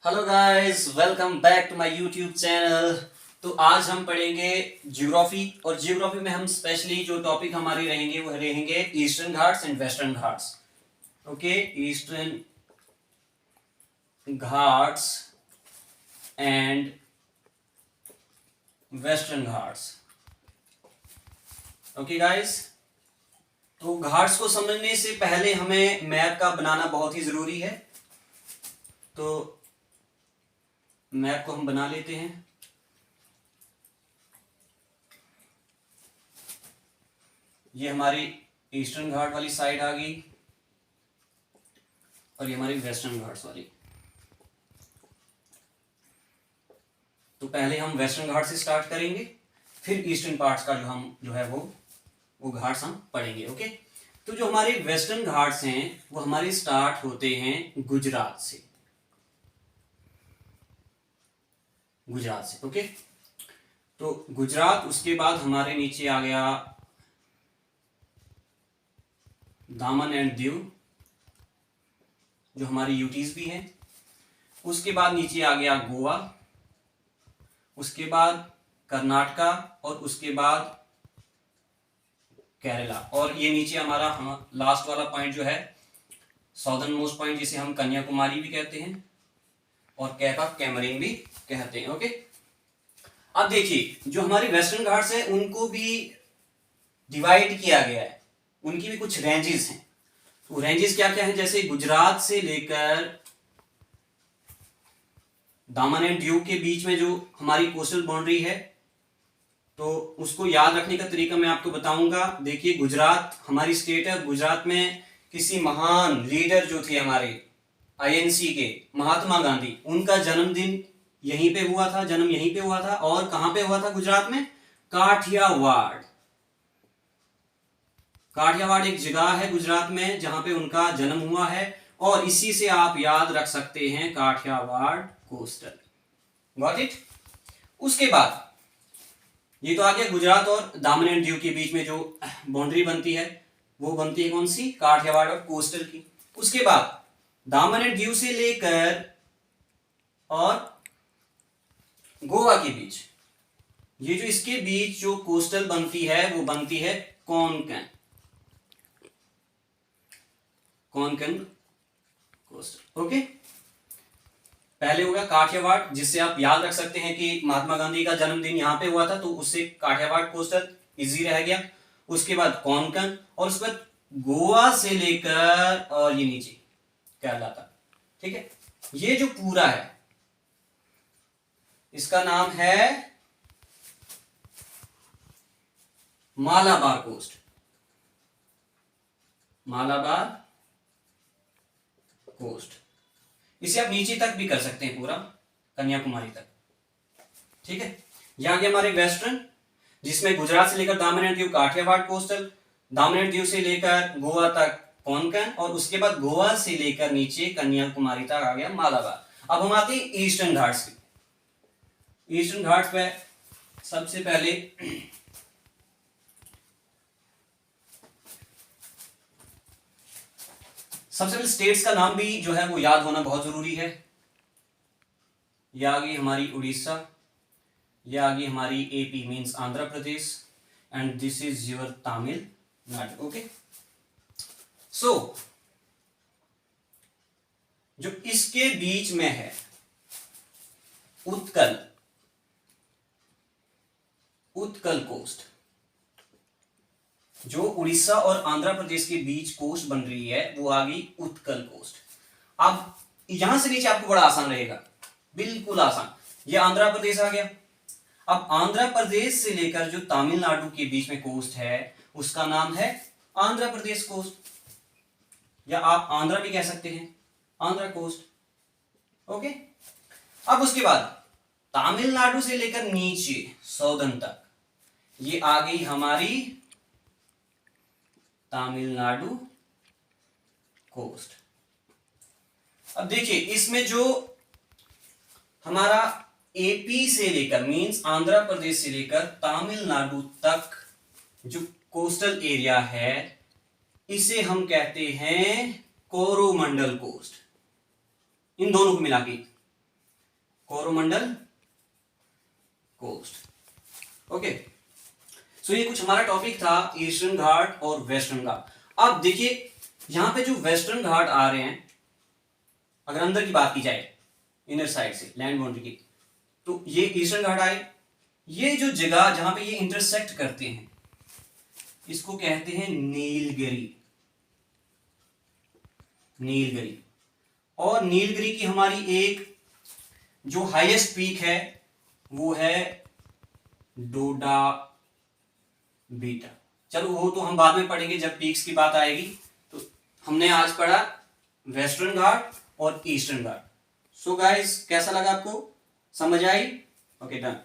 Hello guys, welcome back to my YouTube channel. तो आज हम पढ़ेंगे ज्योग्राफी और ज्योग्राफी में हम स्पेशली जो टॉपिक हमारे रहेंगे वो रहेंगे eastern Ghats and western Ghats. Okay, eastern Ghats and western Ghats. Okay guys, तो घाट्स को समझने से पहले हमें मैप का बनाना बहुत ही जरूरी है। तो मैप को हम बना लेते हैं। ये हमारी ईस्टर्न घाट वाली साइड आ गई और ये हमारी वेस्टर्न घाट्स वाली। तो पहले हम वेस्टर्न घाट से स्टार्ट करेंगे, फिर ईस्टर्न पार्ट्स का जो है वो घाट्स हम पढ़ेंगे। ओके, तो जो हमारे वेस्टर्न घाट्स हैं वो हमारे स्टार्ट होते हैं गुजरात से। ओके, तो गुजरात, उसके बाद हमारे नीचे आ गया दामन एंड दीव, जो हमारी यूटीज भी है। उसके बाद नीचे आ गया गोवा, उसके बाद कर्नाटका और उसके बाद केरला। और ये नीचे हमारा लास्ट वाला पॉइंट जो है साउदर्न मोस्ट पॉइंट, जिसे हम कन्याकुमारी भी कहते हैं और कैप ऑफ कैमरिन भी कहते हैं। ओके, अब देखिए जो हमारी वेस्टर्न घाट्स है उनको भी डिवाइड किया गया है, उनकी भी कुछ रेंजेस हैं। तो रेंजेस क्या क्या है, जैसे गुजरात से लेकर दामन एंड दीव के बीच में जो हमारी कोस्टल बाउंड्री है, तो उसको याद रखने का तरीका मैं आपको बताऊंगा। देखिए, गुजरात हमारी स्टेट है। गुजरात में किसी महान लीडर जो थे हमारे आईएनसी के, महात्मा गांधी, उनका जन्मदिन यहीं पे हुआ था, जन्म यहीं पे हुआ था। और कहां पे हुआ था गुजरात में? काठियावाड़। काठियावाड़ एक जगह है गुजरात में जहां पे उनका जन्म हुआ है, और इसी से आप याद रख सकते हैं काठियावाड़ कोस्टल। Got it? उसके बाद ये तो आ गया गुजरात और दामन एंड दीव के बीच में जो बाउंड्री बनती है वो बनती है कौन सी? काठियावाड़ और कोस्टल की। उसके बाद दामन एंड दीव से लेकर और गोवा के बीच, ये जो इसके बीच जो कोस्टल बनती है वो बनती है कोंकण कोस्टल। ओके, पहले हो गया काठियावाड़, जिससे आप याद रख सकते हैं कि महात्मा गांधी का जन्मदिन यहां पे हुआ था, तो उससे काठियावाड़ कोस्टल इजी रह गया। उसके बाद कोंकण, और उसके बाद गोवा से लेकर और ये नीचे केरला तक। ठीक है, ये जो पूरा है इसका नाम है मालाबार कोस्ट। मालाबार कोस्ट, इसे आप नीचे तक भी कर सकते हैं, पूरा कन्याकुमारी तक। ठीक है, यहां गया हमारे वेस्टर्न, जिसमें गुजरात से लेकर दामन एंड दीव काठियावाड़ कोस्टल, दामन एंड दीव से लेकर गोवा तक कोंकण, और उसके बाद गोवा से लेकर नीचे कन्याकुमारी तक आ गया मालाबार। अब हम आते हैं ईस्टर्न घाट्स पे। ईस्टर्न घाट्स पे सबसे पहले स्टेट्स का नाम भी जो है वो याद होना बहुत जरूरी है। यह आ गई हमारी उड़ीसा, यह आ गई हमारी AP means Andhra Pradesh, and this is your Tamil Nadu. Okay, so जो इसके बीच में है उत्कल कोस्ट, जो उड़ीसा और आंध्र प्रदेश के बीच कोस्ट बन रही है वो आ गई उत्कल कोस्ट। अब यहां से नीचे आपको बड़ा आसान रहेगा, बिल्कुल आसान। ये आंध्र प्रदेश आ गया। अब आंध्र प्रदेश से लेकर जो तमिलनाडु के बीच में कोस्ट है उसका नाम है आंध्र प्रदेश कोस्ट, या आप आंध्र भी कह सकते हैं, आंध्र कोस्ट। ओके, अब उसके बाद तमिलनाडु से लेकर नीचे सौदर्न तक ये आ गई हमारी तमिलनाडु कोस्ट। अब देखिए, इसमें जो हमारा एपी से लेकर मींस आंध्र प्रदेश से लेकर तमिलनाडु तक जो कोस्टल एरिया है इसे हम कहते हैं कोरोमंडल कोस्ट। इन दोनों को मिला के कोरोमंडल कोस्ट। ओके, सो ये कुछ हमारा टॉपिक था ईस्टर्न घाट और वेस्टर्न घाट। अब देखिए यहां पे जो वेस्टर्न घाट आ रहे हैं, अगर अंदर की बात की जाए इनर साइड से लैंड बाउंड्री की, तो ये ईस्टर्न घाट आए। ये जो जगह जहां पे ये इंटरसेक्ट करते हैं इसको कहते हैं नीलगिरी। नीलगिरी, और नीलगिरी की हमारी एक जो हाईएस्ट पीक है वो है डोडा बीटा। चलो वो तो हम बाद में पढ़ेंगे जब पीक्स की बात आएगी। तो हमने आज पढ़ा वेस्टर्न घाट और ईस्टर्न घाट। सो गाइस, कैसा लगा आपको? समझ आई? Okay, done.